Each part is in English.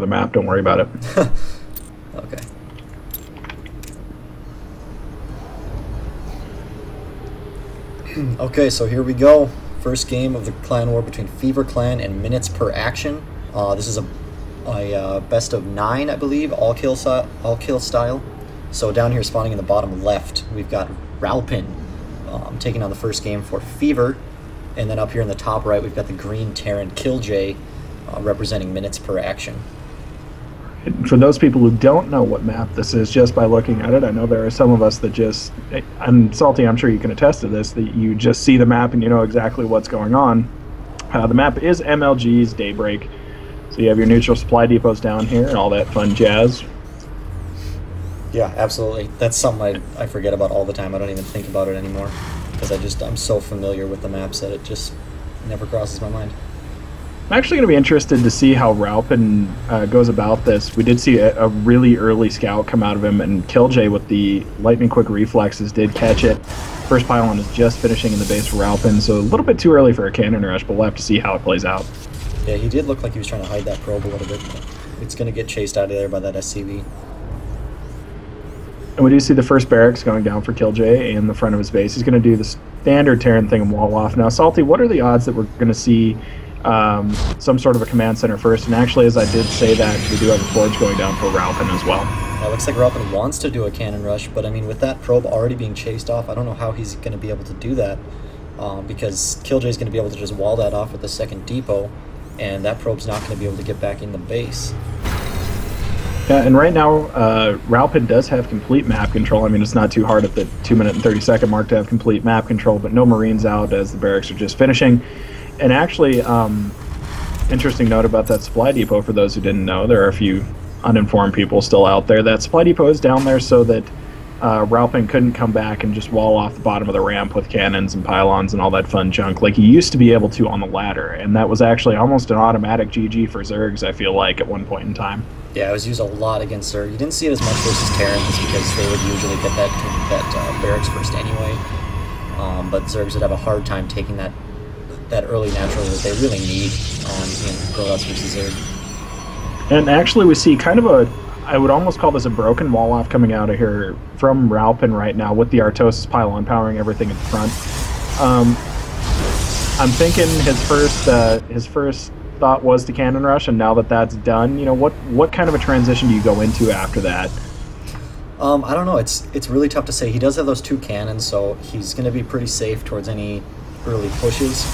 the map. Don't worry about it. Okay. Okay, so here we go. First game of the clan war between Fever Clan and Minutes Per Action. This is a best of 9, I believe, all kill style. So down here, spawning in the bottom left, we've got Ralpin taking on the first game for Fever, and then up here in the top right, we've got the green Terran killJ representing Minutes Per Action. For those people who don't know what map this is, just by looking at it, I know there are some of us that just, and Salty, I'm sure you can attest to this, that you just see the map and you know exactly what's going on. The map is MLG's Daybreak. So you have your neutral supply depots down here and all that fun jazz. Yeah, absolutely. That's something I forget about all the time. I don't even think about it anymore because I'm so familiar with the maps that it just never crosses my mind. I'm actually going to be interested to see how Ralpin goes about this. We did see a really early scout come out of him, and killJ with the lightning quick reflexes did catch it. First pylon is just finishing in the base for Ralpin, so a little bit too early for a cannon rush, but we'll have to see how it plays out. Yeah, he did look like he was trying to hide that probe a little bit. It's going to get chased out of there by that SCV. And we do see the first barracks going down for killJ in the front of his base. He's going to do the standard Terran thing and wall off. Now, Salty, what are the odds that we're going to see some sort of a command center first? And actually, as I did say that, we do have a forge going down for Ralpin as well. It looks like Ralpin wants to do a cannon rush, but I mean, with that probe already being chased off, I don't know how he's going to be able to do that because killJ is going to be able to just wall that off with the second depot, and that probe's not going to be able to get back in the base. Yeah, and right now, Ralpin does have complete map control. I mean, it's not too hard at the 2-minute and 30-second mark to have complete map control, but no Marines out as the barracks are just finishing. And actually, interesting note about that supply depot for those who didn't know, there are a few uninformed people still out there. That supply depot is down there so that Ralpin couldn't come back and just wall off the bottom of the ramp with cannons and pylons and all that fun junk like he used to be able to on the ladder. And that was actually almost an automatic GG for Zergs, I feel like, at one point in time. Yeah, it was used a lot against Zerg. You didn't see it as much versus Terrans because they would usually get that barracks first anyway. But Zergs would have a hard time taking that early natural that they really need in Woodhaus versus Zerg. And actually we see kind of I would almost call this a broken wall off coming out of here from Ralpin right now with the Artosis pylon powering everything at the front. I'm thinking his first thought was to cannon rush, and now that that's done, you know, what kind of a transition do you go into after that? I don't know. It's really tough to say. He does have those 2 cannons, so he's going to be pretty safe towards any early pushes.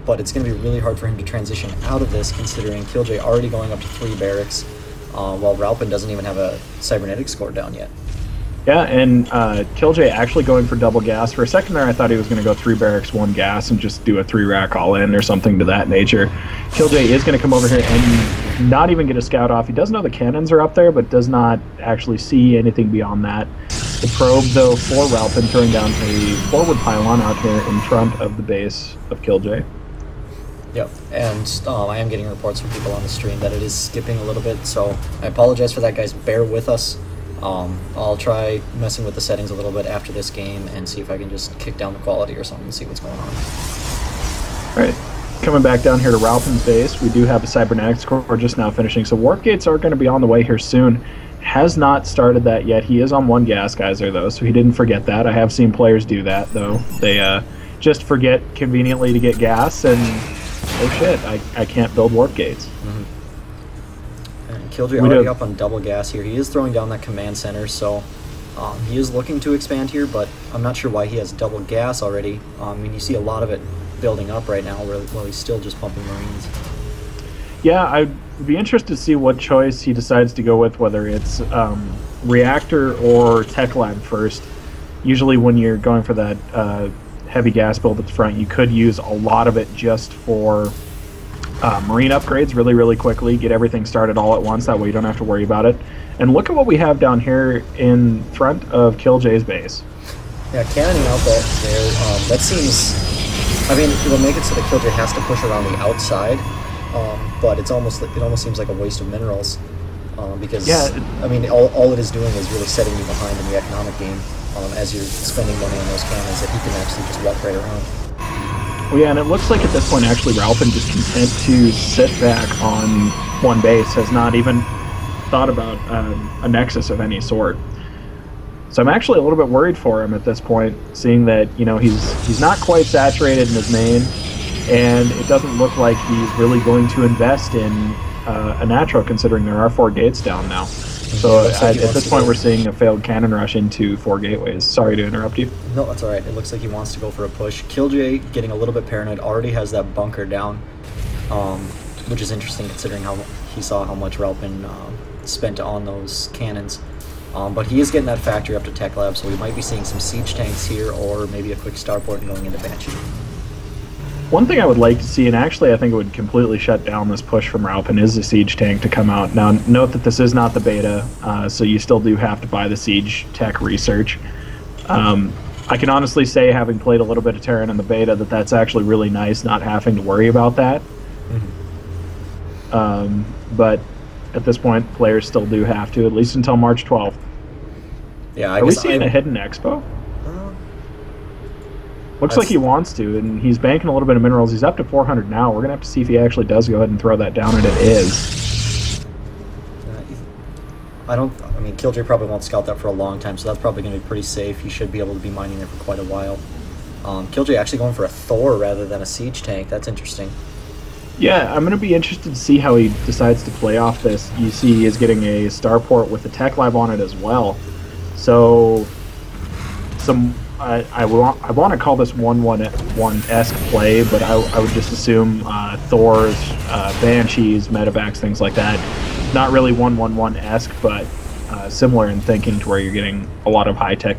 But it's going to be really hard for him to transition out of this, considering killJ already going up to 3 barracks, while Ralpin doesn't even have a cybernetic score down yet. Yeah, and killJ actually going for double gas. For a second there, I thought he was going to go 3 barracks, 1 gas, and just do a 3-rack all-in or something to that nature. killJ is going to come over here and not even get a scout off. He does know the cannons are up there, but does not actually see anything beyond that. The probe, though, for Ralpin throwing down a forward pylon out here in front of the base of killJ. Yep, and I am getting reports from people on the stream that it is skipping a little bit, so I apologize for that, guys. Bear with us. I'll try messing with the settings a little bit after this game and see if I can just kick down the quality or something and see what's going on. All right, coming back down here to Ralpin's base, we do have a cybernetic score. We're just now finishing, so warp gates are going to be on the way here soon. Has not started that yet. He is on 1 gas geyser, though, so he didn't forget that. I have seen players do that, though. They just forget conveniently to get gas, and oh shit, I can't build warp gates. Mm-hmm. killJ already up on double gas here. He is throwing down that command center, so he is looking to expand here, but I'm not sure why he has double gas already. I mean, you see a lot of it building up right now while he's still just pumping Marines. Yeah, I'd be interested to see what choice he decides to go with, whether it's reactor or tech lab first. Usually when you're going for that heavy gas build at the front, you could use a lot of it just for Marine upgrades really quickly, get everything started all at once, that way you don't have to worry about it. And look at what we have down here in front of killJ's base. Yeah, cannoning out there, that seems, I mean, it will make it so that killJ has to push around the outside, but it almost seems like a waste of minerals, because, yeah, I mean, all it is doing is really setting you behind in the economic game, as you're spending money on those cannons that he can actually just walk right around. Well, yeah, and it looks like at this point, actually, Ralpin just content to sit back on one base, has not even thought about a nexus of any sort. So I'm actually a little bit worried for him at this point, seeing that he's not quite saturated in his main, and it doesn't look like he's really going to invest in a natural, considering there are 4 gates down now. So at this point, we're seeing a failed cannon rush into 4 gateways. Sorry to interrupt you. No, that's all right. It looks like he wants to go for a push. killJ, getting a little bit paranoid, already has that bunker down, which is interesting considering how he saw how much Ralpin spent on those cannons. But he is getting that factory up to Tech Lab, so we might be seeing some siege tanks here, or maybe a quick starport and going into Banshee. One thing I would like to see, and actually I think it would completely shut down this push from Ralpin, is the siege tank to come out. Now, note that this is not the beta, so you still do have to buy the siege tech research. I can honestly say, having played a little bit of Terran in the beta, that that's actually really nice, not having to worry about that. But at this point, players still do have to, at least until March 12th. Yeah, Are we seeing a hidden expo? Looks like he wants to, and he's banking a little bit of minerals. He's up to 400 now. We're going to have to see if he actually does go ahead and throw that down, and it is. I mean, killJ probably won't scout that for a long time, so that's probably going to be pretty safe. He should be able to be mining there for quite a while. killJ actually going for a Thor rather than a siege tank. That's interesting. Yeah, I'm going to be interested to see how he decides to play off this. You see he is getting a starport with the tech lab on it as well. So, I want to call this 1-1-1-esque play, but I would just assume Thors, Banshees, Medevacs, things like that. Not really 1-1-1-esque, but similar in thinking to where you're getting a lot of high-tech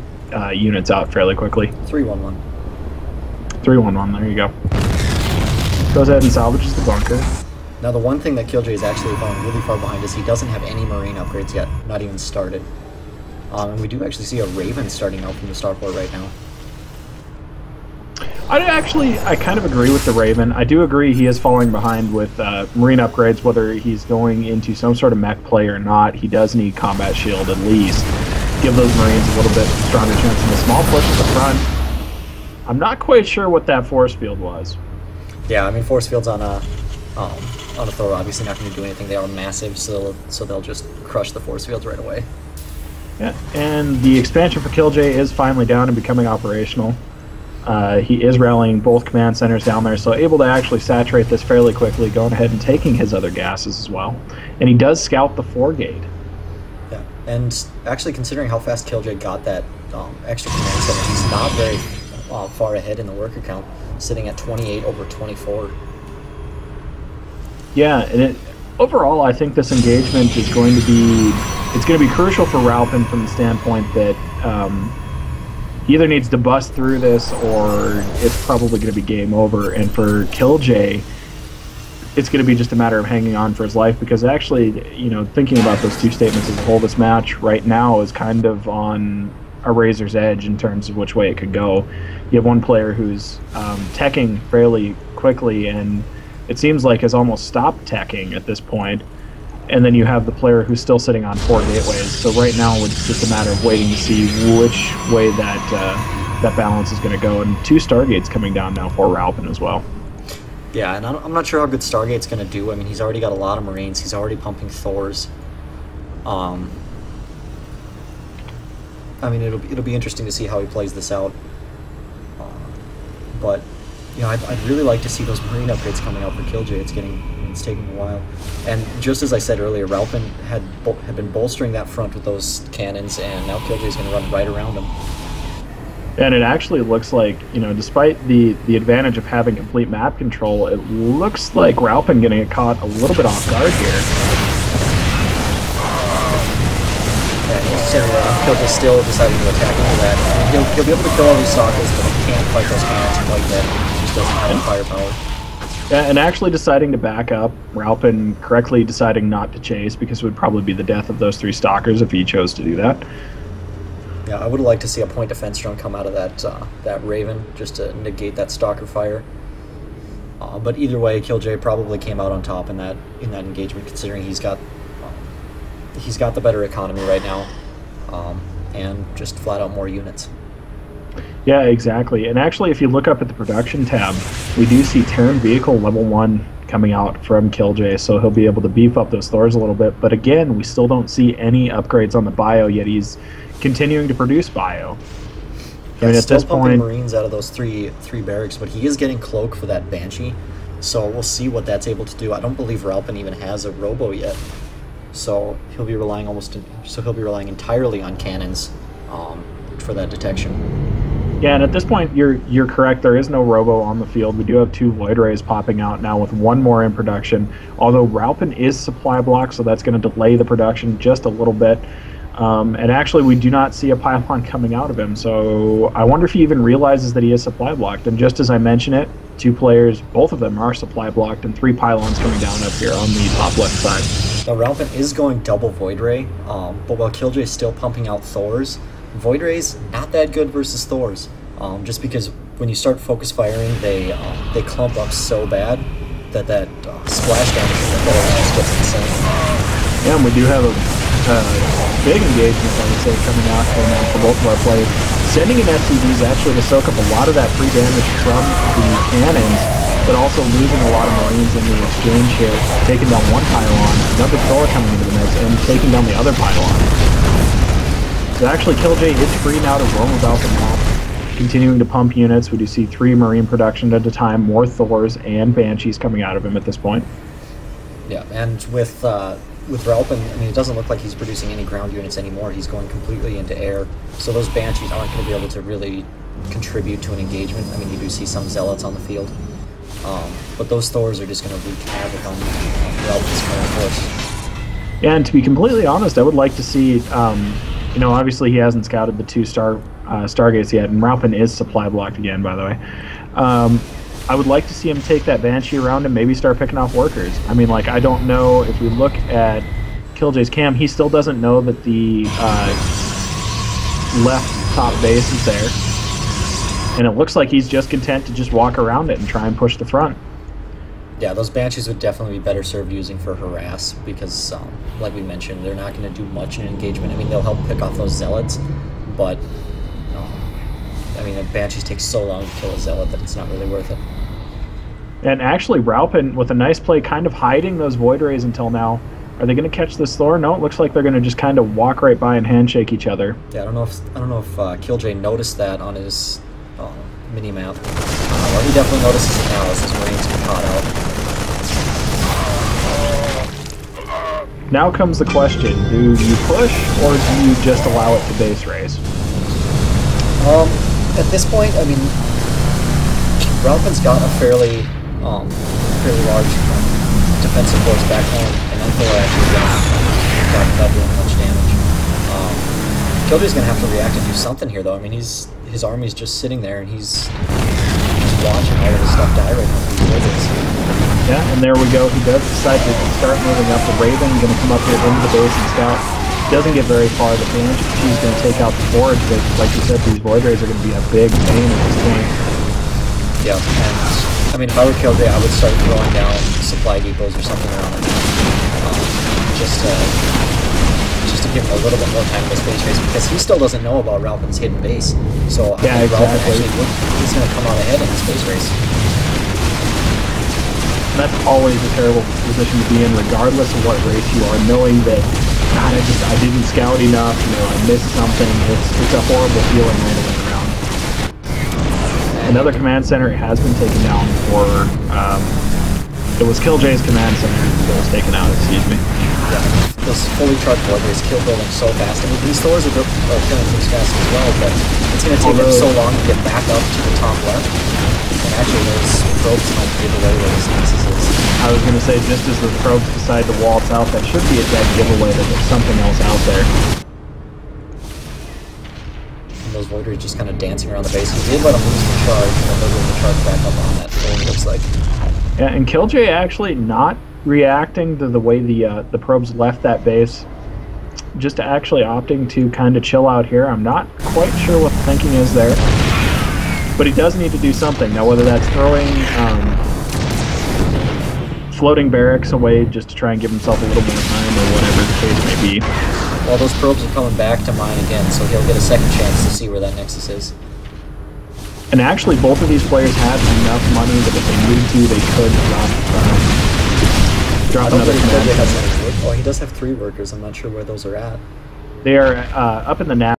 units out fairly quickly. 3-1-1. 3-1-1, there you go. Goes ahead and salvages the bunker. Now the one thing that killJ is actually falling really far behind is he doesn't have any marine upgrades yet, not even started. And we do actually see a Raven starting out from the starport right now. I kind of agree with the Raven. I do agree he is falling behind with marine upgrades, whether he's going into some sort of mech play or not. He does need combat shield at least. Give those Marines a little bit stronger chance in a small push at the front. I'm not quite sure what that force field was. Yeah, I mean, force fields on a Thor obviously not going to do anything. They are massive, so they'll just crush the force fields right away. Yeah, and the expansion for killJ is finally down and becoming operational. He is rallying both command centers down there, so able to actually saturate this fairly quickly, going ahead and taking his other gases as well. And he does scout the 4-gate. Yeah, and actually considering how fast killJ got that extra command center, he's not very far ahead in the worker count, sitting at 28 over 24. Yeah, and overall, I think this engagement is going to be crucial for Ralpin from the standpoint that he either needs to bust through this or it's probably going to be game over. And for killJ, it's going to be just a matter of hanging on for his life, because actually, thinking about those two statements as a whole, this match right now is kind of on a razor's edge in terms of which way it could go. You have one player who's teching fairly quickly and it seems like has almost stopped teching at this point, and then you have the player who's still sitting on 4 gateways. So right now it's just a matter of waiting to see which way that balance is going to go, and 2 Stargates coming down now for Ralpin as well. Yeah, and I'm not sure how good Stargate's going to do. I mean, he's already got a lot of Marines. He's already pumping Thors. I mean, it'll be interesting to see how he plays this out. But I'd really like to see those Marine upgrades coming out for killJ. It's taking a while. And just as I said earlier, Ralpin had been bolstering that front with those cannons, and now killJ is going to run right around them. And it actually looks like, despite the advantage of having complete map control, it looks like Ralpin going to get caught a little bit off guard here. killJ still deciding to attack into that. I mean, he'll be able to kill all these stalkers, but he can't fight those cannons quite yet. He just doesn't have the firepower. Yeah, and actually deciding to back up, Ralpin correctly deciding not to chase, because it would probably be the death of those 3 stalkers if he chose to do that. Yeah, I would like to see a point defense drone come out of that Raven just to negate that stalker fire. But either way, killJ probably came out on top in that engagement, considering he's got the better economy right now, and just flat out more units. Yeah, exactly. And actually, if you look up at the production tab, we do see Terran Vehicle level 1 coming out from killJ, so he'll be able to beef up those Thors a little bit. But again, we still don't see any upgrades on the bio, yet he's continuing to produce bio. Yeah, at still this pumping point, Marines out of those three barracks, but he is getting Cloak for that Banshee, so we'll see what that's able to do. I don't believe Ralpin even has a Robo yet, so he'll be relying entirely on cannons for that detection. Yeah, and at this point, you're correct. There is no Robo on the field. We do have 2 Void Rays popping out now with 1 more in production. Although Ralpin is supply block, so that's going to delay the production just a little bit. And actually, we do not see a pylon coming out of him. So I wonder if he even realizes that he is supply blocked. And just as I mention it, 2 players, both of them are supply blocked, and 3 pylons coming down up here on the top left side. Now Ralpin is going double Void Ray, but while killJ is still pumping out Thors, Void Ray's not that good versus Thors, just because when you start focus firing, they clump up so bad that splash damage from the Void gets insane. Yeah, and we do have a big engagement, I would say, coming out for both of our players. Sending in FCVs actually to soak up a lot of that free damage from the cannons, but also losing a lot of Marines in the exchange here, taking down 1 pylon, another Thor coming into the mix, and taking down the other pylon. So actually, killJ is free now to roam about the map, continuing to pump units. We do see 3 Marine production at a time, more Thors and Banshees coming out of him at this point. Yeah, and with Ralpin, I mean, it doesn't look like he's producing any ground units anymore. He's going completely into air. So those Banshees aren't going to be able to really contribute to an engagement. I mean, you do see some Zealots on the field. But those Thors are just going to wreak havoc on Ralpin's current force. Yeah, and to be completely honest, I would like to see... you know, obviously he hasn't scouted the 2 Stargates yet, and Ralpin is supply blocked again, by the way. I would like to see him take that Banshee around and maybe start picking off workers. I mean, like, I don't know, if we look at killJ's cam, he still doesn't know that the left top base is there. And it looks like he's just content to just walk around it and try and push the front. Yeah, those Banshees would definitely be better served using for harass because, like we mentioned, they're not going to do much in engagement. I mean, they'll help pick off those Zealots, but, I mean, the Banshees take so long to kill a Zealot that it's not really worth it. And actually, Ralpin, with a nice play, kind of hiding those Void Rays until now. Are they going to catch this Thor? No, it looks like they're going to just kind of walk right by and handshake each other. Yeah, I don't know if killJ noticed that on his mini map. Well, he definitely notices it now as his Marines get caught out. Now comes the question, do you push or do you just allow it to base raise? At this point, I mean, Ralpin's got a fairly large defensive force back home, and Uncle actually got without doing much damage. killJ's gonna have to react and do something here, though. I mean, his army's just sitting there, and he's watching all of his stuff die right now. Yeah, and there we go. He does decide to start moving up. The Raven going to come up here into the base and scout. Doesn't get very far. The Banshee's going to take out the forge, but like you said, these Void Rays are going to be a big pain at this point. Yeah, and I mean, if I were killJ, I would start throwing down supply depots or something around the map, just to give him a little bit more time in the space race, because he still doesn't know about Ralpin's hidden base. So I think Ralpin actually he's going to come out ahead in the space race. And that's always a terrible position to be in, regardless of what race you are, knowing that, God, I didn't scout enough, you know, I missed something. It's a horrible feeling all the way around. Another command center has been taken down for, it was killJ's command center that was taken out, excuse me. Yeah, those fully charged Void Rays kill building so fast. I mean, these Thors are killing things fast as well, but it's going to take them so long to get back up to the top left. And actually, those probes might give away where this nexus is. I was going to say, just as the probes decide to waltz out, that should be a dead giveaway that there's something else out there. And those Void Rays just kind of dancing around the base. He did let them lose the charge, and then they're going to charge back up on that Thor, it looks like. Yeah, and killJ actually not reacting to the way the probes left that base, just actually opting to kind of chill out here. I'm not quite sure what the thinking is there, but he does need to do something. Now, whether that's throwing floating barracks away just to try and give himself a little more time or whatever the case may be. Well, those probes are coming back to mine again, so he'll get a second chance to see where that nexus is. And actually, both of these players have enough money that if they need to, they could drop I don't another think command. killJ has any work. Oh, he does have 3 workers. I'm not sure where those are at. They are up in the nav.